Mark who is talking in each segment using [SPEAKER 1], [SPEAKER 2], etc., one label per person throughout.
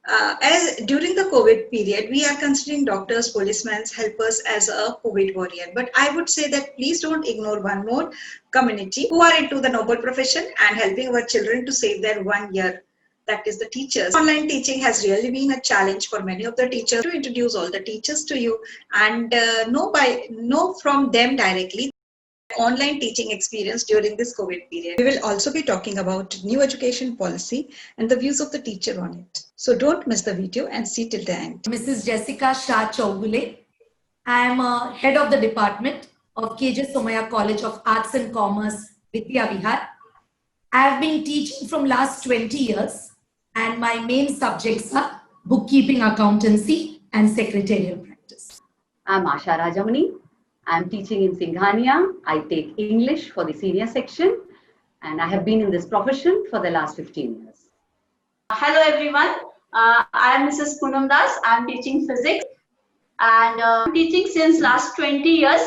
[SPEAKER 1] As during the COVID period, we are considering doctors, policemen, helpers as a COVID warrior. But I would say that please don't ignore one more community who are into the noble profession and helping our children to save their 1 year. That is the teachers. Online teaching has really been a challenge for many of the teachers to introduce all the teachers to you and know from them directly online teaching experience during this COVID period. We will also be talking about new education policy and the views of the teacher on it. So don't miss the video and see till the end.
[SPEAKER 2] Mrs. Jessica Shah Chaugule. I am head of the department of KJ Somaya College of Arts and Commerce, Vidya Vihar. I have been teaching from last 20 years and my main subjects are bookkeeping, accountancy and secretarial practice.
[SPEAKER 3] I'm Asha Rajamani. I'm teaching in Singhania. I take English for the senior section and I have been in this profession for the last 15 years.
[SPEAKER 4] Hello everyone, I am Mrs. Poonam Das. I am teaching physics and I'm teaching since last 20 years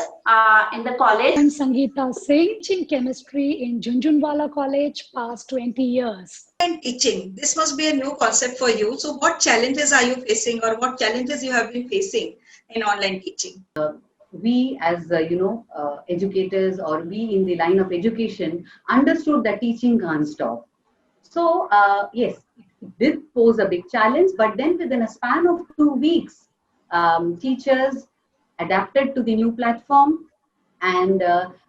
[SPEAKER 4] in the college.
[SPEAKER 5] I'm Sangeeta Singh, teaching chemistry in Junjunwala College past 20 years.
[SPEAKER 1] And teaching, this must be a new concept for you. So what challenges are you facing or what challenges you have been facing in online teaching?
[SPEAKER 3] We as educators or we in the line of education understood that teaching can't stop. So yes, it did pose a big challenge, but then within a span of 2 weeks, teachers adapted to the new platform and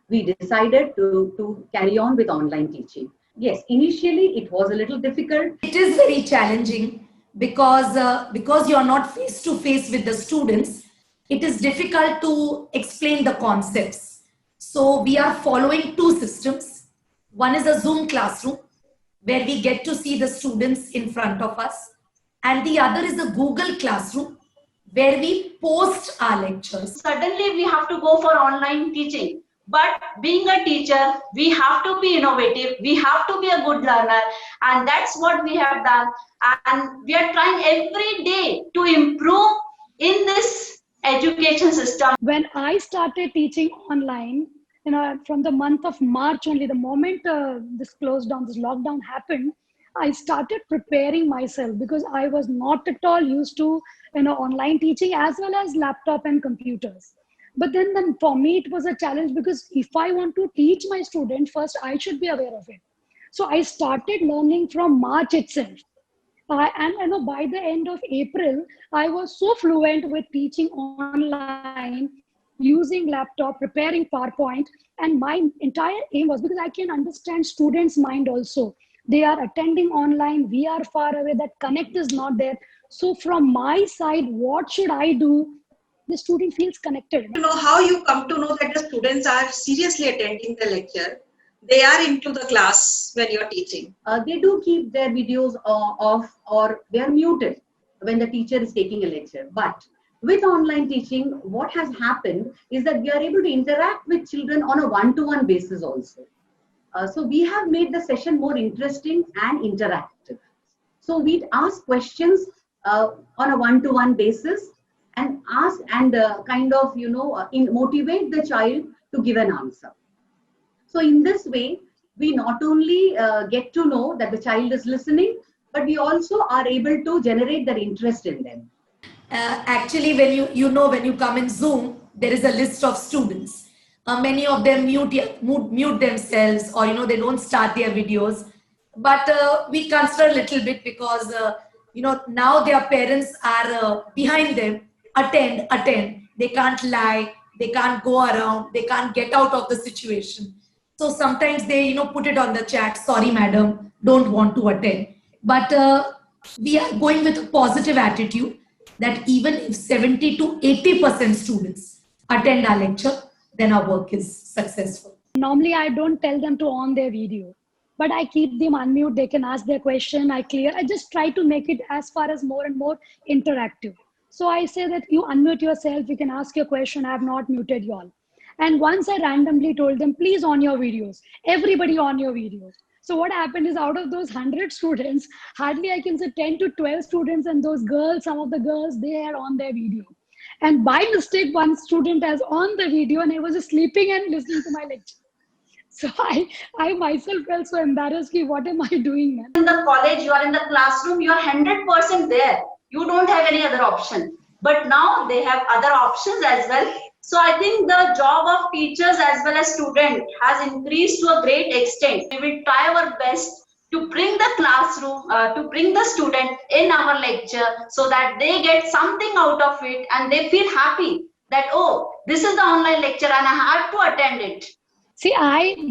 [SPEAKER 3] we decided to carry on with online teaching. Yes, initially it was a little difficult.
[SPEAKER 2] It is very challenging because you're not face to face with the students. It is difficult to explain the concepts. So we are following two systems. One is a Zoom classroom where we get to see the students in front of us. And the other is a Google classroom where we post our lectures.
[SPEAKER 4] Suddenly we have to go for online teaching. But being a teacher, we have to be innovative. We have to be a good learner. And that's what we have done. And we are trying every day to improve in this education system.
[SPEAKER 5] When I started teaching online, from the month of March only, the moment this lockdown happened, I started preparing myself because I was not at all used to online teaching as well as laptop and computers. But then for me, it was a challenge because if I want to teach my students, first I should be aware of it. So I started learning from March itself. And by the end of April, I was so fluent with teaching online, using laptop, preparing PowerPoint. And my entire aim was because I can understand students' mind also. They are attending online, we are far away, that connect is not there. So from my side, what should I do? The student feels connected.
[SPEAKER 1] You know how you come to know that the students are seriously attending the lecture. They are into the class when you're teaching.
[SPEAKER 3] They do keep their videos off or they are muted when the teacher is taking a lecture. But with online teaching, what has happened is that we are able to interact with children on a one-to-one basis also. So we have made the session more interesting and interactive. So we ask questions on a one-to-one basis and ask and motivate the child to give an answer. So in this way, we not only get to know that the child is listening, but we also are able to generate their interest in them.
[SPEAKER 2] Actually, when you come in Zoom, there is a list of students. Many of them mute themselves or they don't start their videos. But we consider a little bit because now their parents are behind them. Attend. They can't lie. They can't go around. They can't get out of the situation. So sometimes they, put it on the chat, sorry, madam, don't want to attend. But we are going with a positive attitude that even if 70 to 80% students attend our lecture, then our work is successful.
[SPEAKER 5] Normally, I don't tell them to on their video, but I keep them unmute. They can ask their question. I just try to make it as far as more and more interactive. So I say that you unmute yourself. You can ask your question. I have not muted you all. And once I randomly told them, please on your videos, everybody on your videos. So what happened is out of those 100 students, hardly I can say 10 to 12 students and those girls, some of the girls, they are on their video. And by mistake, one student has on the video and I was just sleeping and listening to my lecture. So I myself felt so embarrassed. Ki, what am I doing, man?
[SPEAKER 4] In the college, you are in the classroom, you are 100% there. You don't have any other option. But now they have other options as well. So I think the job of teachers as well as students has increased to a great extent. We will try our best to bring the classroom, to bring the student in our lecture so that they get something out of it and they feel happy that, oh, this is the online lecture and I have to attend it.
[SPEAKER 5] See,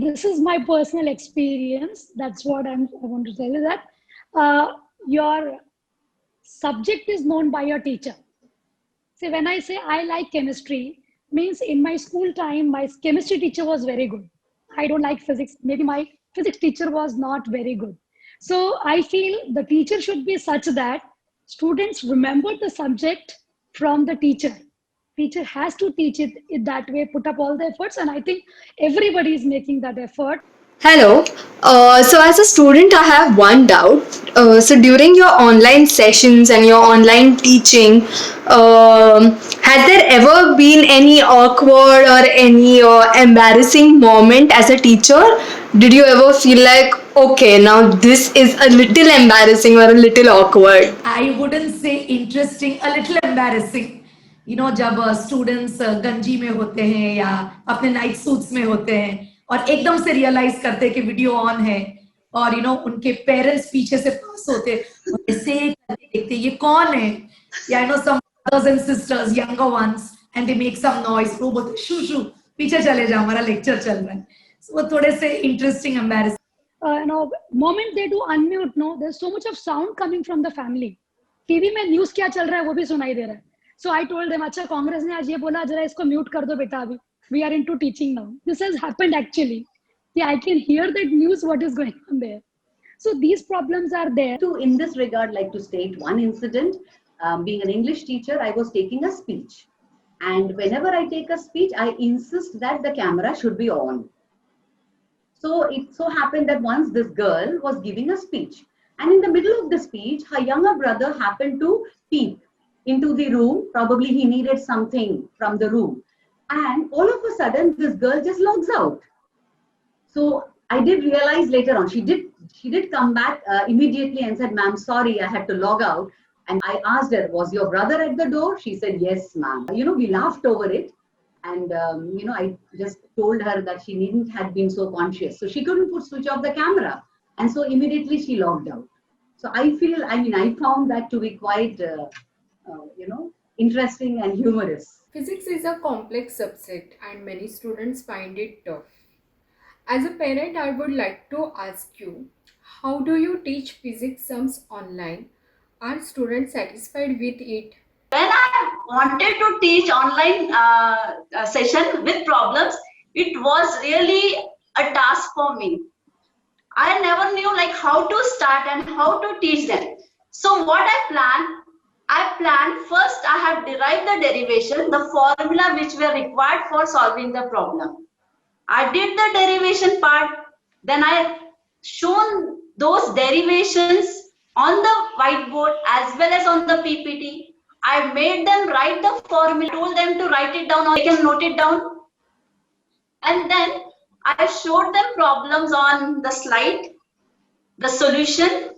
[SPEAKER 5] this is my personal experience. That's what I want to tell you that your subject is known by your teacher. See, when I say I like chemistry, means in my school time, my chemistry teacher was very good. I don't like physics. Maybe my physics teacher was not very good. So I feel the teacher should be such that students remember the subject from the teacher. Teacher has to teach it that way, put up all the efforts, and I think everybody is making that effort.
[SPEAKER 6] Hello. So, as a student, I have one doubt. So, during your online sessions and your online teaching, has there ever been any awkward or any embarrassing moment as a teacher? Did you ever feel like, okay, now this is a little embarrassing or a little awkward?
[SPEAKER 2] I wouldn't say interesting, a little embarrassing. जब students गंजी में होते हैं या अपने night suits में होते हैं और एकदम से रियलाइज करते हैं कि वीडियो ऑन है और उनके पेरेंट्स पीछे से पास होते हैं और ऐसे करके देखते हैं ये कौन है या सम brothers and sisters younger ones and they make some noise वो बोलते शू शू पीछे चले जाओ हमारा लेक्चर चल रहा है वो थोड़े से interesting embarrassing
[SPEAKER 5] moment they do unmute, no, there's so much of sound coming from the family. TV में न्यूज क्या चल रहा है वो भी सुनाई दे रहा है. So I told them, अच्छा कांग्रेस ने आज ये बोला जरा इसको म्यूट कर दो बेटा अभी. We are into teaching now. This has happened actually. Yeah, I can hear that news. What is going on there? So these problems are there.
[SPEAKER 3] To in this regard, like to state one incident. Being an English teacher, I was taking a speech, and whenever I take a speech, I insist that the camera should be on. So it so happened that once this girl was giving a speech, and in the middle of the speech, her younger brother happened to peep into the room. Probably he needed something from the room. And all of a sudden, this girl just logs out. So I did realize later on, she did come back immediately and said, ma'am, sorry, I had to log out. And I asked her, was your brother at the door? She said, yes, ma'am. We laughed over it. And, I just told her that she needn't have been so conscious. So she couldn't switch off the camera. And so immediately she logged out. So I found that to be quite, interesting and humorous.
[SPEAKER 7] Physics is a complex subject and many students find it tough. As a parent, I would like to ask you, how do you teach physics sums online? Are students satisfied with it?
[SPEAKER 4] When I wanted to teach online session with problems, it was really a task for me. I never knew like how to start and how to teach them. So what I planned first I have derived the derivation, the formula which were required for solving the problem. I did the derivation part, then I shown those derivations on the whiteboard as well as on the PPT. I made them write the formula, told them to write it down or they can note it down. And then I showed them problems on the slide, the solution.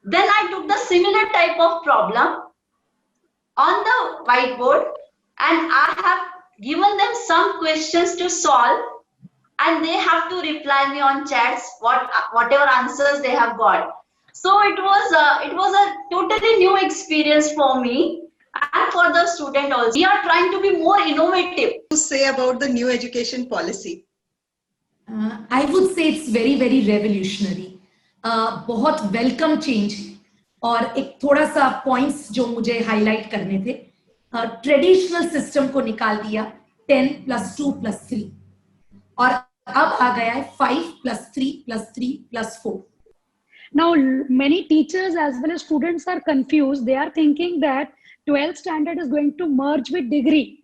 [SPEAKER 4] Then I took the similar type of problem on the whiteboard and I have given them some questions to solve and they have to reply me on chats whatever answers they have got. So it was a totally new experience for me and for the student also. We are trying to be more innovative.
[SPEAKER 1] To say about the new education policy?
[SPEAKER 2] I would say it's very, very revolutionary. बहुत welcome change है. और एक थोड़ा सा points जो मुझे highlight करने थे. ट्रेडिशनल सिस्टम को निकाल दिया 10 + 2 + 3 और अब आ गया है 5 + 3 + 3 + 4.
[SPEAKER 5] Now, many teachers as well as students are confused. They are thinking that 12th standard is going to merge with degree.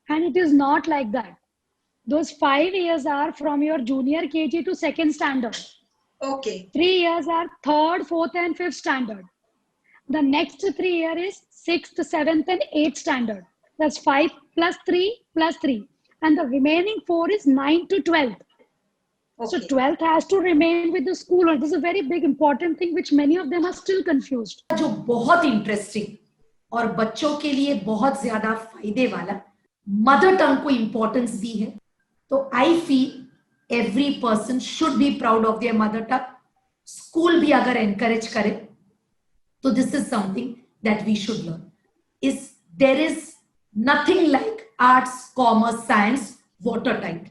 [SPEAKER 5] And it is not like that. Those 5 years are from your junior KG to 2nd standard.
[SPEAKER 1] Okay.
[SPEAKER 5] 3 years are 3rd, 4th and 5th standard. The next 3 years is 6th, 7th and 8th standard. That's 5 + 3 + 3. And the remaining 4 is 9 to 12th. So
[SPEAKER 1] Okay.
[SPEAKER 5] 12th has to remain with the school. This is a very big important thing which many of them are still confused.
[SPEAKER 2] जो बहुत interesting और बच्चों के लिए बहुत ज्यादा फायदे वाला मदर टंग को इंपॉर्टेंस दी है, तो I feel every person should be proud of their mother tongue. School भी अगर एनकरेज करे तो this is something that we should learn. Is there is nothing like arts, commerce, science water tight,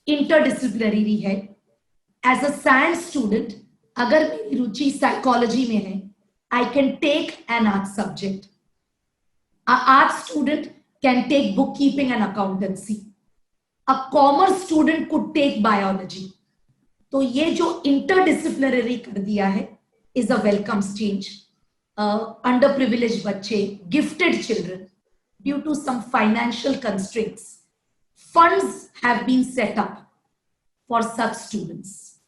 [SPEAKER 2] interdisciplinary है. As a science student अगर मेरी रुचि psychology में है, I can take an art subject. An art student can take bookkeeping and accountancy. A commerce student could take biology. तो ये जो interdisciplinary कर दिया है is a welcome change. Underprivileged बच्चे, gifted children, due to some financial constraints, funds have been set up for such students.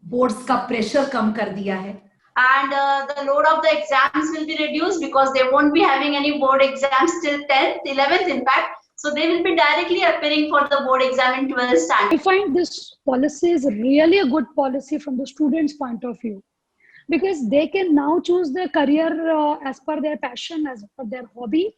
[SPEAKER 2] Boards का pressure कम कर दिया है.
[SPEAKER 4] And the load of the exams will be reduced because they won't be having any board exams till 10th, 11th in fact. So they will be directly appearing for the board exam in 12th standard.
[SPEAKER 5] I find this policy is really a good policy from the students' point of view, because they can now choose their career as per their passion, as per their hobby.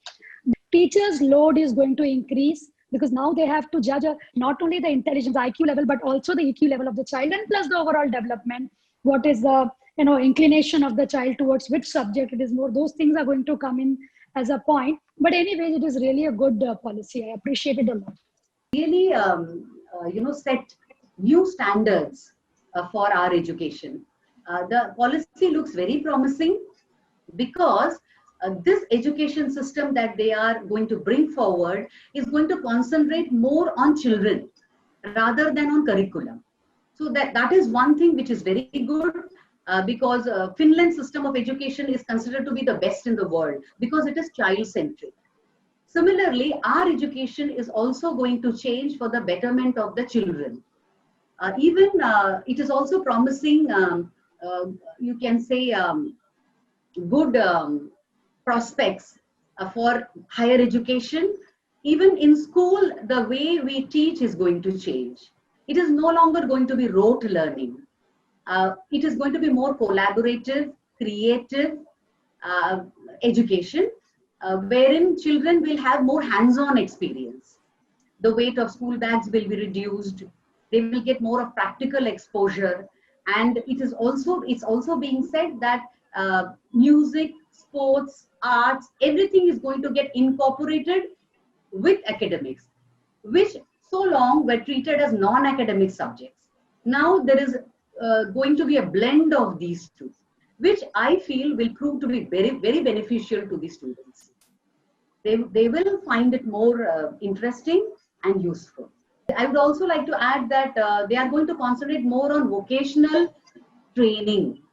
[SPEAKER 5] Teachers' load is going to increase because now they have to judge not only the intelligence IQ level, but also the EQ level of the child, and plus the overall development. What is the inclination of the child towards which subject it is more. Those things are going to come in as a point. But anyway, it is really a good policy. I appreciate it a lot.
[SPEAKER 3] Really, set new standards for our education. The policy looks very promising because this education system that they are going to bring forward is going to concentrate more on children rather than on curriculum. So that is one thing which is very good. Because Finland's system of education is considered to be the best in the world because it is child-centric. Similarly, our education is also going to change for the betterment of the children. It is also promising, you can say, good prospects for higher education. Even in school, the way we teach is going to change. It is no longer going to be rote learning. It is going to be more collaborative, creative education, wherein children will have more hands-on experience. The weight of school bags will be reduced. They will get more of practical exposure. And it's also being said that music, sports, arts, everything is going to get incorporated with academics, which so long were treated as non-academic subjects. Now there is going to be a blend of these two, which I feel will prove to be very, very beneficial to the students. They will find it more interesting and useful. I would also like to add that they are going to concentrate more on vocational training,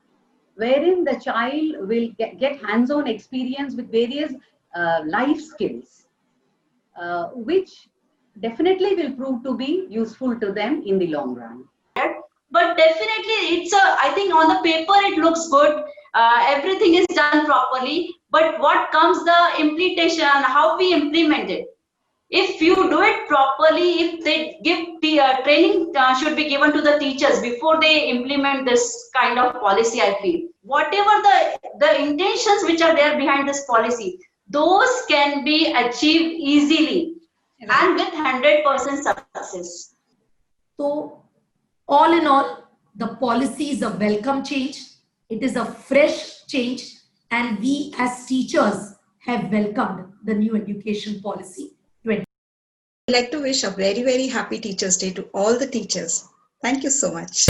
[SPEAKER 3] wherein the child will get hands-on experience with various life skills, which definitely will prove to be useful to them in the long run.
[SPEAKER 4] But definitely I think on the paper it looks good, everything is done properly, but what comes the implementation and how we implement it? If you do it properly, if they give the training should be given to the teachers before they implement this kind of policy, I feel whatever the intentions which are there behind this policy, those can be achieved easily and with 100% success.
[SPEAKER 2] So all in all, the policy is a welcome change. It is a fresh change, and we as teachers have welcomed the new education policy.
[SPEAKER 1] I'd like to wish a very, very happy Teachers' Day to all the teachers. Thank you so much.